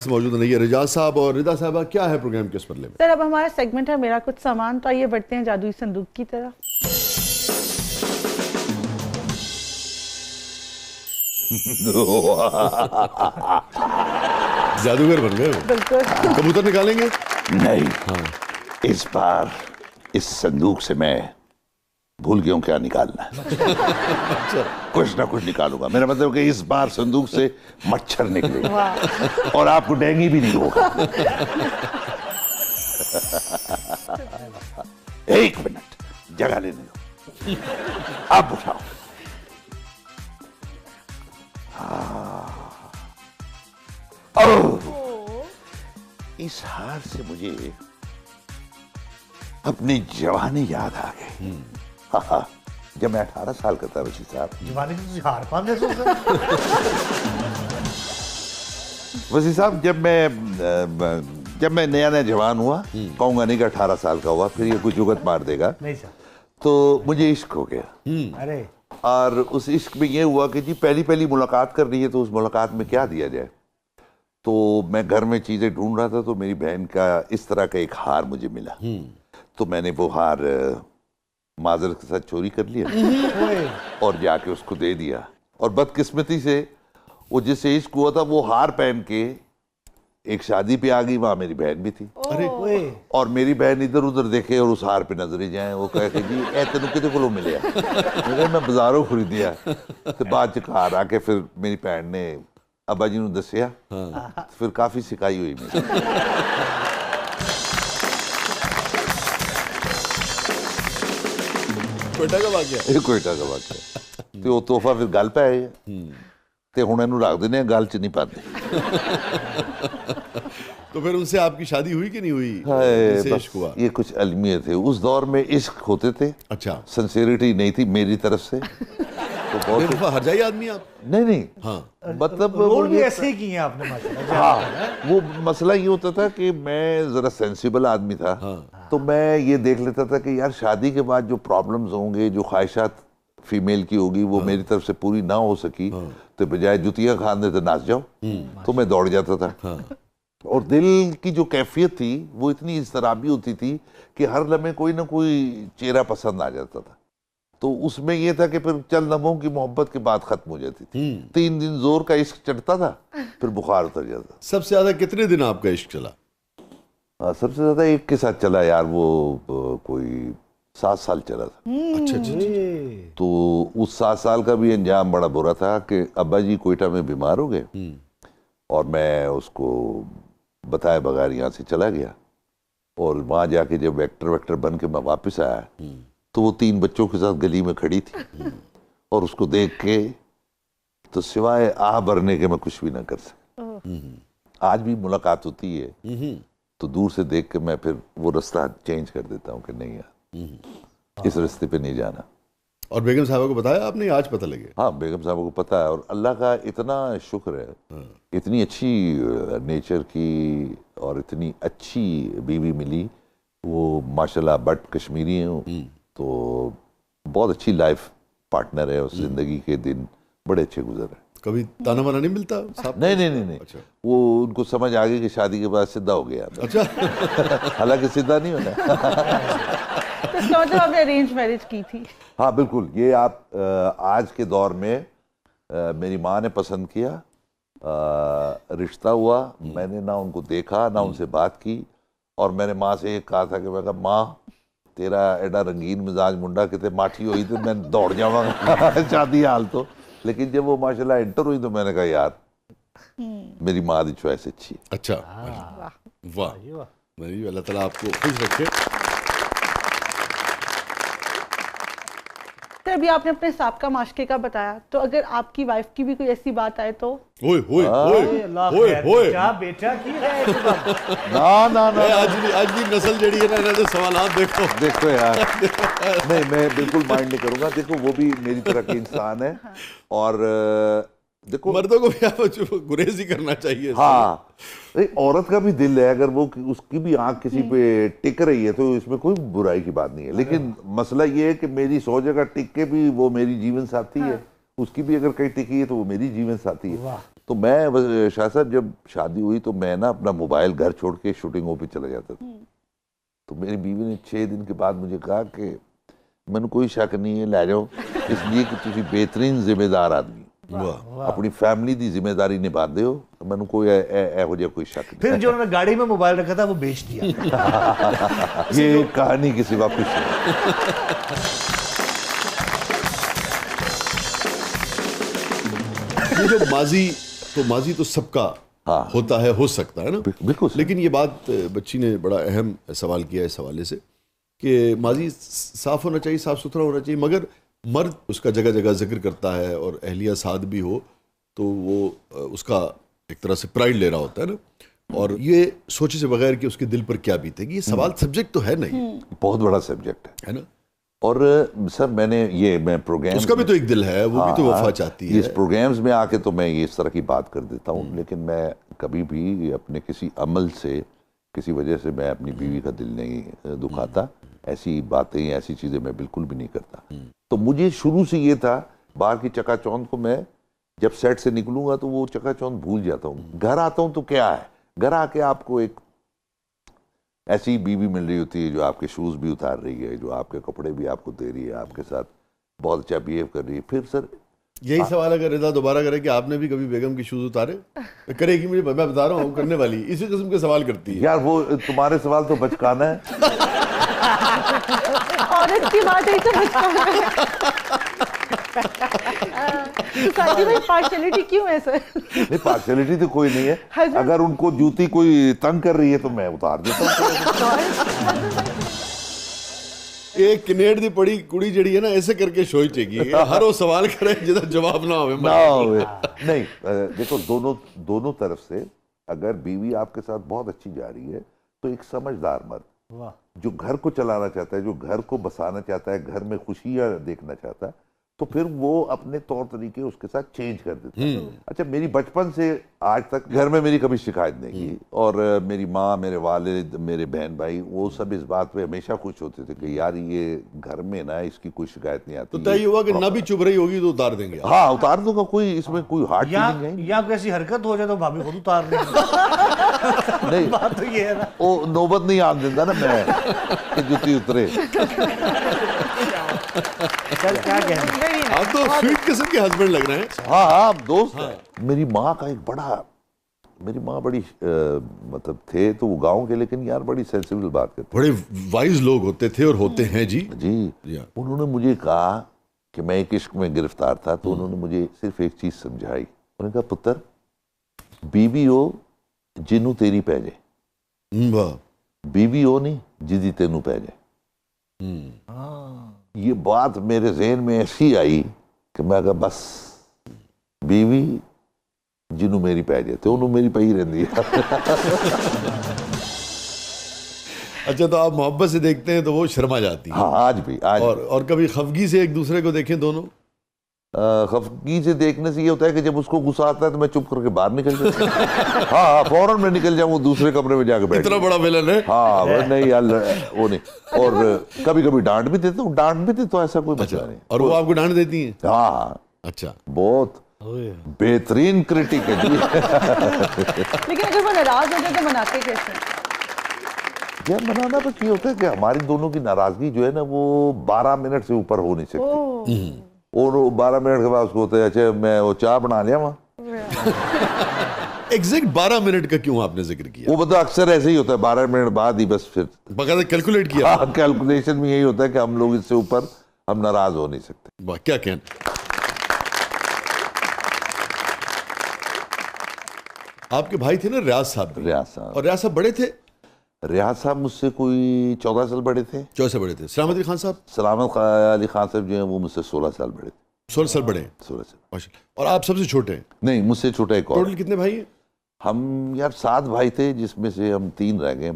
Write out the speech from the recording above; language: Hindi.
मौजूद नहीं है रिजाज साहब और रिदा साहबा। क्या है प्रोग्राम के इस बदले में? सर अब हमारा सेगमेंट है मेरा कुछ सामान, तो आइए बढ़ते हैं जादुई संदूक की तरफ। जादूगर बन गए। बिल्कुल। कबूतर निकालेंगे? नहीं, हाँ। इस बार इस संदूक से मैं भूल गया हूं क्या निकालना है। कुछ ना कुछ निकालूंगा। मेरा मतलब कि इस बार संदूक से मच्छर निकले और आपको डेंगू भी नहीं होगा। एक मिनट, जगह लेने दो। अब उठाओ। इस हार से मुझे अपनी जवानी याद आ गई। जब मैं 18 साल का था वसी साहब। जवानी की हार पाने वसी साहब, जब मैं नया नया जवान हुआ, कहूंगा नहीं कि 18 साल का हुआ, फिर ये कुछ जुगत मार देगा। नहीं सर। तो मुझे इश्क हो गया। अरे और उस इश्क में ये हुआ कि जी पहली मुलाकात करनी है, तो उस मुलाकात में क्या दिया जाए। तो मैं घर में चीजें ढूंढ रहा था, तो मेरी बहन का इस तरह का एक हार मुझे मिला। तो मैंने वो हार माजरत के साथ चोरी कर लिया और जाके उसको दे दिया। और बदकिस्मती से वो जिससे इश्क हुआ था वो हार पहन के एक शादी पे आ गई, वहां मेरी बहन भी थी। अरे और मेरी बहन इधर उधर देखे और उस हार पे नजरे जाए, वो कहे कि जी ए तेन कितने को मिले। मैं बाजारों खरीदिया। तो बाद च घर आके फिर मेरी भैन ने अब्बा जी ने दसिया। फिर काफी सिकाई हुई मेरी। कोयटा का वाकया। ਇਹ ਕੋਇਟਾ ਦਾ ਵਾਕਿਆ ਤੇ ਉਹ ਤੋਹਫਾ ਫਿਰ ਗੱਲ ਪੈ ਆਇਆ ਤੇ ਹੁਣ ਇਹਨੂੰ ਰੱਖ ਦਿੰਦੇ ਆ, ਗੱਲ 'ਚ ਨਹੀਂ ਪਾਉਂਦੇ। तो फिर उनसे आपकी शादी हुई कि नहीं हुई? बस इश्क हुआ? ये कुछ अलमियत थे उस दौर में, इश्क होते थे। अच्छा। सिंसियरिटी नहीं थी मेरी तरफ से। तो बहुत हर जाइए आदमी आप। नहीं हाँ। मतलब रोल भी ऐसे ही किए हैं आपने माशाल्लाह। हाँ, वो मसला ये होता था कि मैं जरा सेंसिबल आदमी था। तो मैं ये देख लेता था कि यार शादी के बाद जो प्रॉब्लम्स होंगे, जो ख्वाहिशात फीमेल की होगी, वो मेरी तरफ से पूरी ना हो सकी, तो बजाय जुतियां खाने तो नाच जाओ। तो मैं दौड़ जाता था। और दिल की जो कैफियत थी वो इतनी इज़्तिराबी होती थी कि हर लम्हे कोई ना कोई चेहरा पसंद आ जाता था। तो उसमें यह था कि फिर चंद लम्हों की मोहब्बत के बाद खत्म हो जाती थी। 3 दिन जोर का इश्क चढ़ता था, फिर बुखार उतर जाता। सबसे ज्यादा कितने दिन आपका इश्क चला? सबसे ज्यादा एक के साथ चला यार, वो कोई 7 साल चला था। अच्छा। तो उस 7 साल का भी अंजाम बड़ा बुरा था कि अब्बा जी कोयटा में बीमार हो गए और मैं उसको बताए बगैर यहाँ से चला गया। और वहाँ जाके जब वेक्टर बन के मैं वापस आया, तो वो 3 बच्चों के साथ गली में खड़ी थी। और उसको देख के तो सिवाय आह भरने के मैं कुछ भी ना कर सका। आज भी मुलाकात होती है तो दूर से देख के मैं फिर वो रास्ता चेंज कर देता हूँ कि नहीं यार, इस रास्ते पे नहीं जाना। और बेगम साहबा को बताया आपने? आज पता लगे? हाँ, बेगम साहबा को पता है। और अल्लाह का इतना शुक्र है, इतनी अच्छी नेचर की और इतनी अच्छी बीवी मिली। वो माशाल्लाह बट कश्मीरी हैं, तो बहुत अच्छी लाइफ पार्टनर है। उस जिंदगी के दिन बड़े अच्छे गुजर रहे। कभी ताना वाना नहीं मिलता साहब? नहीं। अच्छा। वो उनको समझ आ गई कि शादी के बाद सीधा हो गया। अच्छा। हालांकि सीधा नहीं होना। तो इसका मतलब आपने अरेंज मैरिज की थी? हाँ बिल्कुल। ये आप आज के दौर में मेरी माँ ने पसंद किया, रिश्ता हुआ, मैंने ना उनको देखा ना उनसे बात की। और मैंने माँ से ये कहा था कि मैं कहा माँ तेरा एडा रंगीन मिजाज मुंडा कितने माठी हुई तो मैं दौड़ जाऊंगा शादी हाल तो। लेकिन जब वो माशाल्लाह एंटर हुई तो मैंने कहा यार मेरी माँ की चॉइस अच्छी है। अच्छा। वाह। नहीं, अल्लाह ताला आपको खुश रखे। तो अभी आपने अपने साबका माशके का बताया, तो अगर आपकी वाइफ की भी कोई ऐसी बात आए तो? होए होए होए अल्लाह होए खैर होए। क्या बेटा की है ना आज भी नस्ल जड़ी है ना, तो सवालात देखो यार। नहीं, मैं बिल्कुल माइंड नहीं करूंगा। देखो वो भी मेरी तरह के इंसान है। और देखो मर्दों को भी आप गुरेज ही करना चाहिए। हाँ, औरत का भी दिल है, अगर वो उसकी भी आंख किसी पे टिक रही है तो इसमें कोई बुराई की बात नहीं है। लेकिन मसला ये है कि मेरी 100 जगह टिक के भी वो मेरी जीवन साथी है, उसकी भी अगर कहीं टिकी है तो वो मेरी जीवन साथी है। तो मैं शाह साहब जब शादी हुई तो मैं ना अपना मोबाइल घर छोड़ के शूटिंगों पे चला जाता था। तो मेरी बीवी ने 6 दिन के बाद मुझे कहा कि मैंने कोई शक नहीं है, ले जाओ, इसलिए कि तुम बेहतरीन जिम्मेदार आदमी अपनी फैमिली की जिम्मेदारी निभाते हो, तो मैंने कोई एहो जिहा कोई शक नहीं। फिर जो उन्होंने गाड़ी में मोबाइल रखा था वो बेच दिया। ये कहानी के सिवा कुछ नहीं। ये जो माजी तो सबका होता है, हो सकता है ना, बिल्कुल। लेकिन ये बात बच्ची ने बड़ा अहम सवाल किया इस हवाले से कि माजी साफ होना चाहिए, साफ सुथरा होना चाहिए, मगर मर्द उसका जगह जगह जिक्र करता है और अहलिया साथ भी हो तो वो उसका एक तरह से प्राइड ले रहा होता है ना, और ये सोचे से बगैर कि उसके दिल पर क्या बीतेगी। ये सवाल सब्जेक्ट तो है नहीं, बहुत बड़ा सब्जेक्ट है ना। और सर मैं प्रोग्राम, उसका भी तो एक दिल है, वो भी तो वफा चाहती है। इस प्रोग्राम्स में आके तो मैं ये इस तरह की बात कर देता हूँ, लेकिन मैं कभी भी अपने किसी अमल से, किसी वजह से मैं अपनी बीवी का दिल नहीं दुखाता। ऐसी बातें, ऐसी चीज़ें मैं बिल्कुल भी नहीं करता। तो मुझे शुरू से ये था, बाहर की चकाचौंध को मैं जब सेट से निकलूंगा तो वो चकाचौंध भूल जाता हूँ। घर आता हूँ तो क्या है, घर आके आपको एक ऐसी बीवी मिल रही होती है जो आपके शूज़ भी उतार रही है, जो आपके कपड़े भी आपको दे रही है, आपके साथ बहुत अच्छा बिहेव कर रही है। फिर सर यही सवाल अगर रिदा दोबारा करे कि आपने भी कभी बेगम के शूज उतारे, करेगी, मुझे मैं बता रहा हूँ करने वाली इसी किस्म के सवाल करती है। यार वो तुम्हारे सवाल तो बचकाना है। औरत की बात है तो बचकाना है। साकी भाई पार्शियलिटी क्यों है सर? नहीं, पार्शियलिटी तो कोई नहीं है। अगर उनको जूती कोई तंग कर रही है तो मैं उतार देता हूँ। एक कनेड दी पड़ी कुड़ी जड़ी है ना, ऐसे करके सोच चाहिए हर वो सवाल करे जिसका जवाब ना होवे। नहीं, देखो दोनों तरफ से अगर बीवी आपके साथ बहुत अच्छी जा रही है तो एक समझदार मर्द जो घर को चलाना चाहता है, जो घर को बसाना चाहता है, घर में खुशियां देखना चाहता है, तो फिर वो अपने तौर तरीके उसके साथ चेंज कर देता है। अच्छा, मेरी बचपन से आज तक घर में मेरी कभी शिकायत नहीं की, और मेरी माँ, मेरे वालिद, मेरे बहन भाई, वो सब इस बात पे हमेशा खुश होते थे कि यार ये घर में ना इसकी कोई शिकायत नहीं आती। तो तय हुआ कि ना भी चुभ रही होगी तो उतार देंगे। हाँ, उतार दूंगा, कोई इसमें कोई हार्ड फीलिंग है। या कोई ऐसी हरकत हो जाए तो भाभी खुद उतार देंगे। नहीं, बात तो ये है ना, वो नौबत नहीं आने देता ना मैं कि जुती उतरे। सर क्या कहना, आप तो स्वीट किस्म के हस्बैंड लग रहे हैं। हाँ, दोस्त है। मेरी माँ का एक मेरी माँ बड़ी मतलब थे तो वो गांव के, लेकिन यार बड़ी सेंसिबल बात करते, बड़े वाइज लोग होते थे और होते हैं जी। उन्होंने मुझे कहा कि मैं एक इश्क में गिरफ्तार था, तो उन्होंने मुझे सिर्फ एक चीज समझाई। उन्होंने कहा, पुत्र बीवी हो जिन्नू तेरी पै जाए, बीवी हो नहीं जिदी तेनू पै जाए। ये बात मेरे ज़हन में ऐसी आई कि मैं कहा बस बीवी जिन्हों मेरी पै जाए तो उन्होंने मेरी पई रहती है। अच्छा, तो आप मोहब्बत से देखते हैं तो वो शर्मा जाती है। हाँ, आज भी। और कभी खफगी से एक दूसरे को देखें दोनों? खफगी से देखने से ये होता है कि जब उसको गुस्सा आता है तो मैं चुप करके बाहर निकल जाता हूँ। हाँ, फौरन मैं निकल जाऊँ दूसरे कमरे में जाकर बैठ। इतना बड़ा विलन है। हाँ, नहीं यार, वो नहीं। और कभी कभी डांट भी देता हूँ, डांट भी देता हूँ, ऐसा कोई मसला नहीं। और वो आपको डांट देती हैं? हाँ। अच्छा, बहुत बेहतरीन क्रिटिक है जी। लेकिन अगर वो नाराज हो जाए तो मनाते कैसे? यार मनाना बस ये होता है कि हमारी दोनों की नाराजगी जो है ना वो 12 मिनट से ऊपर हो नहीं सकती। और 12 मिनट के बाद उसको होता है अच्छा मैं वो चाय बना लिया वहाँ। एग्जैक्ट 12 मिनट का क्यों आपने जिक्र किया? वो बता अक्सर ऐसे ही होता है, 12 मिनट बाद ही बस फिर बकायदा कैलकुलेट किया। हाँ, कैलकुलेशन में यही होता है कि हम लोग इससे ऊपर हम नाराज हो नहीं सकते। क्या कहना? आपके भाई थे ना रियाज साहब? रियाज साहब। और रियाज साहब बड़े थे? रियाज साहब मुझसे कोई 14 साल बड़े थे। 14 साल बड़े थे। सलामत अली खान साहब? सलामत अली खान साहब जो है वो मुझसे 16 साल बड़े थे। 16 साल बड़े? 16 साल। माशाल्लाह। और आप सबसे छोटे हैं? नहीं, मुझसे छोटा एक और। टोटल कितने भाई हैं? हम यार 7 भाई थे, जिसमें से हम 3 रह गए।